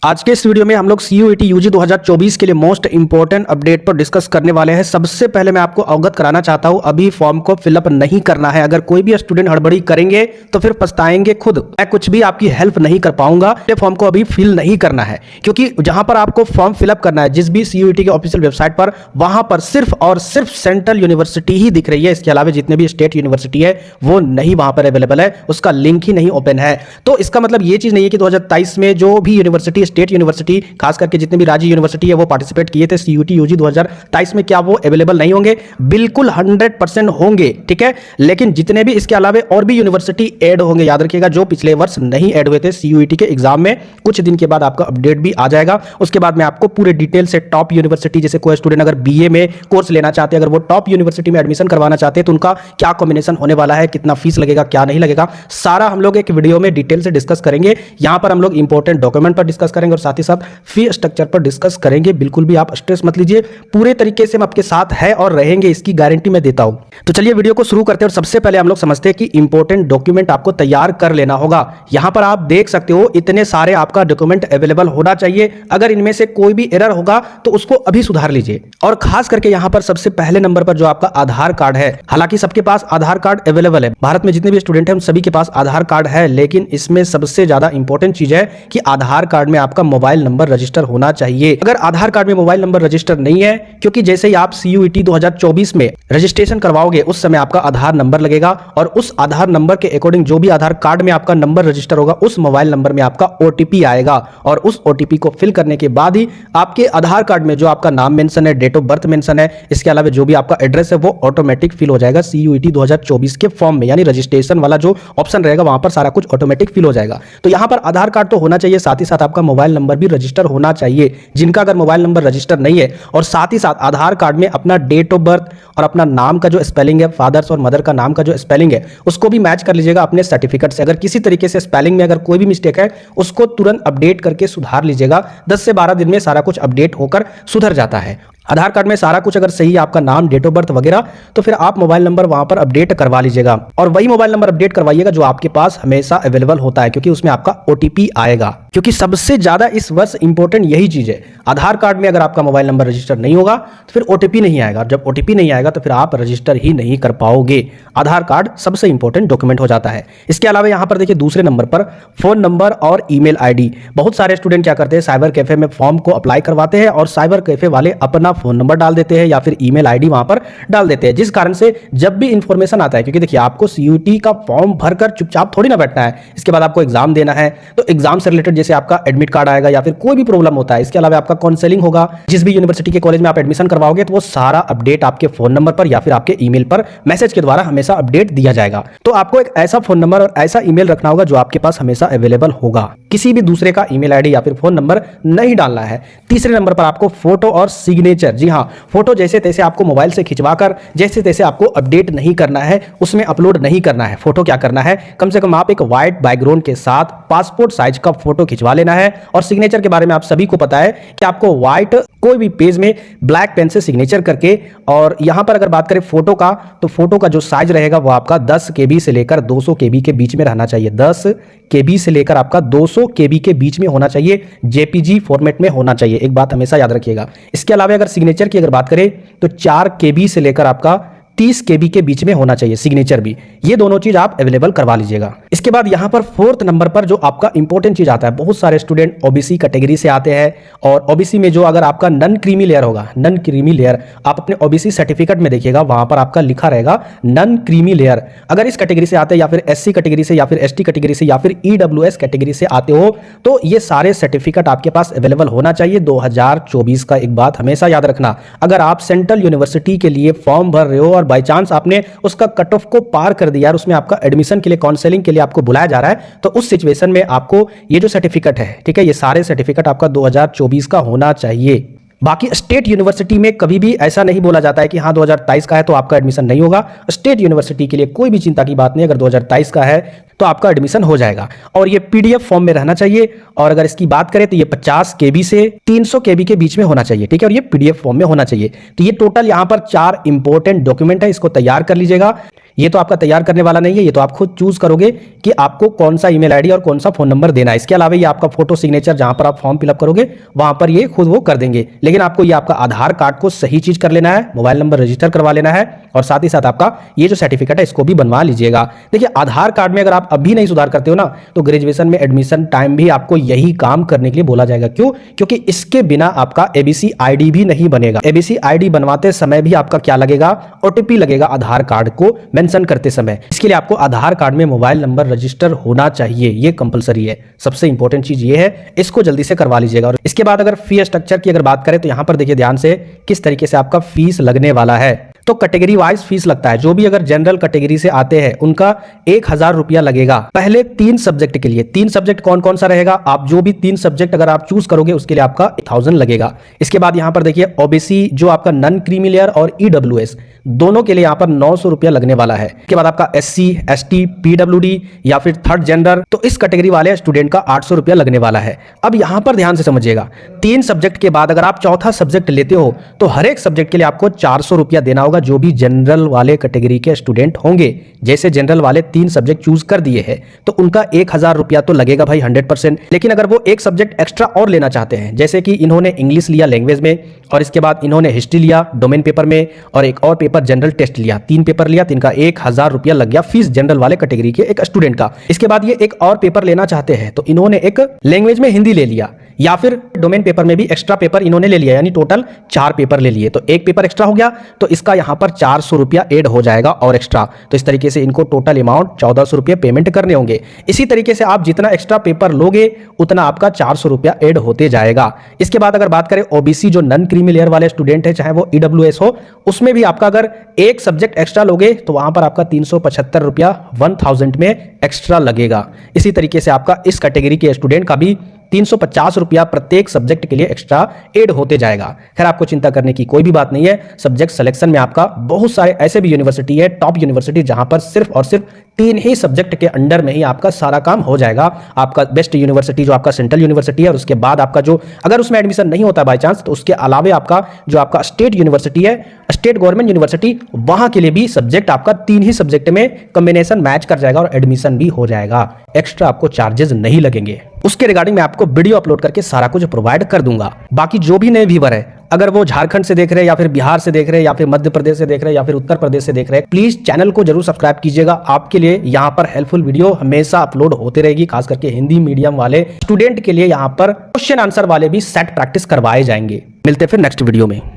आज के इस वीडियो में हम लोग CUET UG 2024 के लिए मोस्ट इंपोर्टेंट अपडेट पर डिस्कस करने वाले हैं। सबसे पहले मैं आपको अवगत कराना चाहता हूं, अभी फॉर्म को फिलअप नहीं करना है। अगर कोई भी स्टूडेंट हड़बड़ी करेंगे तो फिर पछताएंगे खुद। मैं कुछ भी आपकी हेल्प नहीं कर पाऊंगा। फॉर्म को अभी फिल नहीं करना है, क्योंकि जहां पर आपको फॉर्म फिलअप करना है जिस भी CUET के ऑफिशियल वेबसाइट पर, वहां पर सिर्फ और सिर्फ सेंट्रल यूनिवर्सिटी ही दिख रही है। इसके अलावा जितने भी स्टेट यूनिवर्सिटी है वो नहीं वहां पर अवेलेबल है, उसका लिंक ही नहीं ओपन है। तो इसका मतलब ये चीज नहीं है कि 2023 में जो भी यूनिवर्सिटी, स्टेट यूनिवर्सिटी, खास करके जितने भी राज्य यूनिवर्सिटी है वो पार्टिसिपेट किए थे CUET UG 2023 में, क्या वो अवेलेबल नहीं होंगे? बिल्कुल 100% होंगे, ठीक है। लेकिन जितने भी इसके अलावा और भी यूनिवर्सिटी ऐड होंगे, याद रखिएगा, जो पिछले वर्ष नहीं ऐड हुए थे CUET के एग्जाम में, कुछ दिन के बाद आपका अपडेट भी आ जाएगा। उसके बाद मैं आपको पूरे डिटेल से टॉप यूनिवर्सिटी, जैसे कोई स्टूडेंट अगर BA में कोर्स लेना चाहते हैं, अगर वो टॉप यूनिवर्सिटी में एडमिशन करवाना चाहते हैं तो उनका क्या कॉम्बिनेशन होने वाला है, कितना फीस लगेगा, क्या नहीं लगेगा, सारा हम लोग एक वीडियो में डिटेल से डिस्कस करेंगे। यहां पर हम लोग इंपॉर्टेंट डॉक्यूमेंट पर डिस्कस करेंगे और साथ ही साथ फी स्ट्रक्चर पर डिस्कस करेंगे। बिल्कुल भी आप स्ट्रेस मत लीजिए, पूरे तरीके से हम आपके साथ है और रहेंगे, इसकी गारंटी मैं देता हूं। तो चलिए वीडियो को शुरू करते हैं। और सबसे पहले हम लोग समझते हैं कि इंपॉर्टेंट डॉक्यूमेंट आपको तैयार कर लेना होगा। यहां पर आप देख सकते हो इतने सारे आपका डॉक्यूमेंट अवेलेबल होना चाहिए। अगर इनमें से कोई भी एरर होगा तो उसको अभी सुधार लीजिए। और खास करके यहां पर सबसे पहले नंबर पर जो आपका आधार कार्ड है, हालांकि सबके पास आधार कार्ड अवेलेबल है, भारत में जितने भी स्टूडेंट हैं उन सभी के पास आधार कार्ड है, लेकिन इसमें सबसे ज्यादा इंपॉर्टेंट चीज है कि आधार कार्ड में आपका मोबाइल नंबर रजिस्टर होना चाहिए। अगर आधार कार्ड में मोबाइल नंबर रजिस्टर नहीं है, क्योंकि जैसे ही आप CUET 2024 में रजिस्ट्रेशन करवाओगे उस समय आपका आधार नंबर लगेगा और उस आधार नंबर के अकॉर्डिंग जो भी आधार कार्ड में आपका नंबर रजिस्टर होगा उस मोबाइल नंबर में आपका OTP आएगा और उस OTP को फिल करने के बाद ही आपके आधार कार्ड में जो आपका नाम मेंशन है, डेट ऑफ बर्थ मेंशन है, इसके अलावा जो भी आपका एड्रेस है वो ऑटोमेटिक फिल हो जाएगा CUET 2024 के फॉर्म में। यानी रजिस्ट्रेशन वाला जो ऑप्शन रहेगा वहां पर सारा कुछ ऑटोमेटिक फिल हो जाएगा। तो यहां पर आधार कार्ड तो होना चाहिए, साथ ही साथ आपका मोबाइल नंबर भी रजिस्टर होना चाहिए। जिनका अगर मोबाइल नंबर रजिस्टर नहीं है और साथ ही साथ आधार कार्ड में अपना डेट ऑफ बर्थ और अपना नाम का जो स्पेलिंग है, फादर्स और मदर का नाम का जो स्पेलिंग है, उसको भी मैच कर लीजिएगा अपने सर्टिफिकेट से। अगर किसी तरीके से स्पेलिंग में अगर कोई भी मिस्टेक है उसको तुरंत अपडेट करके सुधार लीजिएगा। 10 से 12 दिन में सारा कुछ अपडेट होकर सुधर जाता है। आधार कार्ड में सारा कुछ अगर सही है, आपका नाम, डेट ऑफ बर्थ वगैरह, तो फिर आप मोबाइल नंबर वहां पर अपडेट करवा लीजिएगा। और वही मोबाइल नंबर अपडेट करवाइएगा जो आपके पास हमेशा अवेलेबल होता है, क्योंकि उसमें आपका OTP आएगा। क्योंकि सबसे ज्यादा इस वर्ष इंपॉर्टेंट यही चीज है। आधार कार्ड में अगर आपका मोबाइल नंबर रजिस्टर नहीं होगा तो फिर OTP नहीं आएगा। जब OTP नहीं आएगा तो फिर आप रजिस्टर ही नहीं कर पाओगे। आधार कार्ड सबसे इंपॉर्टेंट डॉक्यूमेंट हो जाता है। इसके अलावा यहां पर देखिए दूसरे नंबर पर फोन नंबर और ईमेल ID। बहुत सारे स्टूडेंट क्या करते हैं, साइबर कैफे में फॉर्म को अप्लाई करवाते हैं और साइबर कैफे वाले अपना फोन नंबर डाल देते हैं या फिर ईमेल ID वहां पर डाल देते हैं, जिस कारण से जब भी इंफॉर्मेशन आता है, क्योंकि देखिए आपको CUET का फॉर्म भरकर चुपचाप थोड़ी ना बैठना है, इसके बाद आपको एग्जाम देना है। तो एग्जाम से रिलेटेड जैसे आपका एडमिट कार्ड आएगा या फिर कोई भी प्रॉब्लम होता है, इसके अलावा आपका काउंसलिंग होगा, जिस भी यूनिवर्सिटी के कॉलेज में आप एडमिशन करवाओगे, तो वो सारा अपडेट आपके फोन नंबर पर या फिर आपके ईमेल पर मैसेज के द्वारा हमेशा अपडेट दिया जाएगा। तो आपको एक ऐसा फोन नंबर और ऐसा ईमेल रखना होगा जो आपके पास हमेशा अवेलेबल होगा। किसी भी दूसरे का ईमेल ID या फिर फोन नंबर नहीं डालना है। तीसरे नंबर पर आपको फोटो और सिग्नेचर, जी हाँ, फोटो जैसे तैसे आपको मोबाइल से खिंचवाकर जैसे तैसे आपको अपडेट नहीं करना है, उसमें अपलोड नहीं करना है। फोटो क्या करना है, कम से कम आप एक व्हाइट बैकग्राउंड के साथ पासपोर्ट साइज का फोटो खिंचवा लेना है। और सिग्नेचर के बारे में आप सभी को पता है कि आपको व्हाइट कोई भी पेज में ब्लैक पेन से सिग्नेचर करके, और यहां पर अगर बात करें फोटो का, तो फोटो का जो साइज रहेगा वो आपका 10 KB से लेकर 200 KB के बीच में रहना चाहिए। 10 KB से लेकर आपका 200 KB के बीच में होना चाहिए, JPG फॉर्मेट में होना चाहिए। एक बात हमेशा याद रखिएगा। इसके अलावा अगर सिग्नेचर की अगर बात करें तो 4 KB से लेकर आपका 30 KB के बीच में होना चाहिए सिग्नेचर भी। ये दोनों चीज आप अवेलेबल करवा लीजिएगा। इसके बाद यहां पर 4th नंबर पर जो आपका इंपॉर्टेंट चीज आता है, बहुत सारे स्टूडेंट OBC कैटेगरी से आते हैं और OBC में जो अगर आपका नन क्रीमी लेयर होगा, नन क्रीमी लेयर, आप अपने OBC सर्टिफिकेट में देखिएगा वहां पर आपका लिखा रहेगा नन क्रीमी लेयर। अगर इस कैटेगरी से आते हैं या फिर SC कैटेगरी से या फिर ST कैटेगरी से या फिर EWS कैटेगरी से आते हो, तो ये सारे सर्टिफिकेट आपके पास अवेलेबल होना चाहिए 2024 का। एक बात हमेशा याद रखना, अगर आप सेंट्रल यूनिवर्सिटी के लिए फॉर्म भर रहे हो और बाय चांस आपने उसका कट ऑफ को पार कर दिया, उसमें आपका एडमिशन के लिए, काउंसलिंग के लिए आपको बुलाया जा रहा है, तो उस सिचुएशन में आपको ये जो सर्टिफिकेट है, ठीक है, ये सारे सर्टिफिकेट आपका 2024 का होना चाहिए। बाकी स्टेट यूनिवर्सिटी में कभी भी ऐसा नहीं बोला जाता है कि हाँ 2023 का है तो आपका एडमिशन नहीं होगा। स्टेट यूनिवर्सिटी के लिए कोई भी चिंता की बात नहीं, अगर 2023 का है तो आपका एडमिशन हो जाएगा। और ये PDF फॉर्म में रहना चाहिए। और अगर इसकी बात करें तो ये 50 KB से 300 KB के बीच में होना चाहिए, ठीक है, और ये PDF फॉर्म में होना चाहिए। तो ये टोटल यहाँ पर 4 इंपॉर्टेंट डॉक्यूमेंट है, इसको तैयार कर लीजिएगा। ये तो आपका तैयार करने वाला नहीं है, ये तो आप खुद चूज करोगे कि आपको कौन सा ईमेल आईडी और कौन सा फोन नंबर देना है। इसके अलावा ये आपका फोटो सिग्नेचर जहां पर आप फॉर्म फिलअप करोगे वहां पर ये खुद वो कर देंगे, लेकिन आपको ये आपका आधार कार्ड को सही चीज कर लेना है, मोबाइल नंबर रजिस्टर करवा लेना है और साथ ही साथ आपका ये जो सर्टिफिकेट है इसको भी बनवा लीजिएगा। देखिए आधार कार्ड में अगर आप अभी नहीं सुधार करते हो ना तो ग्रेजुएशन में एडमिशन टाइम भी आपको यही काम करने के लिए बोला जाएगा। क्यों? क्योंकि इसके बिना आपका एबीसी आईडी भी नहीं बनेगा। एबीसी आईडी बनवाते समय भी आपका क्या लगेगा? ओटीपी लगेगा आधार कार्ड को मेंशन करते समय। इसके लिए आपको आधार कार्ड में मोबाइल नंबर रजिस्टर होना चाहिए, ये कंपलसरी है। सबसे इंपॉर्टेंट चीज ये है, इसको जल्दी से करवा लीजिएगा। और इसके बाद अगर फी स्ट्रक्चर की अगर बात करें तो यहां पर देखिए ध्यान से किस तरीके से आपका फीस लगने वाला है। तो कैटेगरी वाइज फीस लगता है। जो भी अगर जनरल कैटेगरी से आते हैं उनका 1000 रुपया लगेगा पहले 3 सब्जेक्ट के लिए। 3 सब्जेक्ट कौन कौन सा रहेगा? आप जो भी 3 सब्जेक्ट अगर आप चूज करोगे उसके लिए आपका 1000 लगेगा। इसके बाद यहां पर देखिए ओबीसी जो आपका नॉन क्रीमी लेयर और ईडब्ल्यूएस दोनों के लिए यहां पर 900 रुपया लगने वाला है। इसके बाद आपका एससी, एसटी, पीडब्ल्यूडी या फिर थर्ड जेंडर, तो इस कैटेगरी वाले स्टूडेंट का 800 रुपया लगने वाला है। अब यहां पर ध्यान से समझिएगा, 3 सब्जेक्ट के बाद अगर आप चौथा सब्जेक्ट लेते हो तो हर एक सब्जेक्ट के लिए आपको 400 रुपया देना होगा। जो भी जनरल वाले कैटेगरी के स्टूडेंट होंगे, जैसे जनरल वाले 3 सब्जेक्ट चूज कर दिए हैं तो उनका 1000 रुपया तो लगेगा भाई 100%। लेकिन अगर वो एक सब्जेक्ट एक्स्ट्रा और लेना चाहते हैं, जैसे कि इन्होंने इंग्लिश लिया लैंग्वेज में और इसके बाद इन्होंने हिस्ट्री लिया डोमेन पेपर में और एक और पेपर जनरल टेस्ट लिया, 3 पेपर लिया, 3 का 1000 रुपया लग गया फीस जनरल वाले कैटेगरी के एक स्टूडेंट का। इसके बाद ये एक और पेपर लेना चाहते हैं तो इन्होंने एक लैंग्वेज में हिंदी ले लिया या फिर डोमेन पेपर में भी एक्स्ट्रा पेपर इन्होंने ले लिया, यानी टोटल 4 पेपर ले लिए तो एक पेपर एक्स्ट्रा हो गया तो इसका यहां पर 400 रुपया ऐड हो जाएगा और एक्स्ट्रा। तो इस तरीके से इनको टोटल अमाउंट 1400 रुपया पेमेंट करने होंगे। इसी तरीके से आप जितना एक्स्ट्रा पेपर लोगे उतना आपका 400 रुपया ऐड होते जाएगा। इसके बाद अगर बात करें ओबीसी जो नॉन क्रीमी लेयर वाले स्टूडेंट है, चाहे वो ईडब्ल्यूएस हो, उसमें भी आपका अगर एक सब्जेक्ट एक्स्ट्रा लोगे तो वहां पर आपका 375 रुपया 1000 में एक्स्ट्रा लगेगा। इसी तरीके से आपका इस कैटेगरी के स्टूडेंट का भी 350 रुपया प्रत्येक सब्जेक्ट के लिए एक्स्ट्रा ऐड होते जाएगा। खैर आपको चिंता करने की कोई भी बात नहीं है। सब्जेक्ट सिलेक्शन में आपका बहुत सारे ऐसे भी यूनिवर्सिटी है, टॉप यूनिवर्सिटी, जहां पर सिर्फ और सिर्फ 3 ही सब्जेक्ट के अंडर में ही आपका सारा काम हो जाएगा। आपका बेस्ट यूनिवर्सिटी जो आपका सेंट्रल यूनिवर्सिटी है और उसके बाद आपका जो अगर उसमें एडमिशन नहीं होता बाय चांस तो उसके अलावा आपका जो आपका स्टेट यूनिवर्सिटी है, स्टेट गवर्नमेंट यूनिवर्सिटी, वहां के लिए भी सब्जेक्ट आपका 3 ही सब्जेक्ट में कॉम्बिनेशन मैच कर जाएगा और एडमिशन भी हो जाएगा। एक्स्ट्रा आपको चार्जेस नहीं लगेंगे। उसके रिगार्डिंग मैं आपको वीडियो अपलोड करके सारा कुछ प्रोवाइड कर दूंगा। बाकी जो भी नए व्यूअर है, अगर वो झारखंड से देख रहे हैं या फिर बिहार से देख रहे हैं या फिर मध्य प्रदेश से देख रहे हैं या फिर उत्तर प्रदेश से देख रहे हैं, प्लीज चैनल को जरूर सब्सक्राइब कीजिएगा। आपके लिए यहाँ पर हेल्पफुल वीडियो हमेशा अपलोड होती रहेगी। खास करके हिंदी मीडियम वाले स्टूडेंट के लिए यहाँ पर क्वेश्चन आंसर वाले भी सेट प्रैक्टिस करवाए जाएंगे। मिलते फिर नेक्स्ट वीडियो में।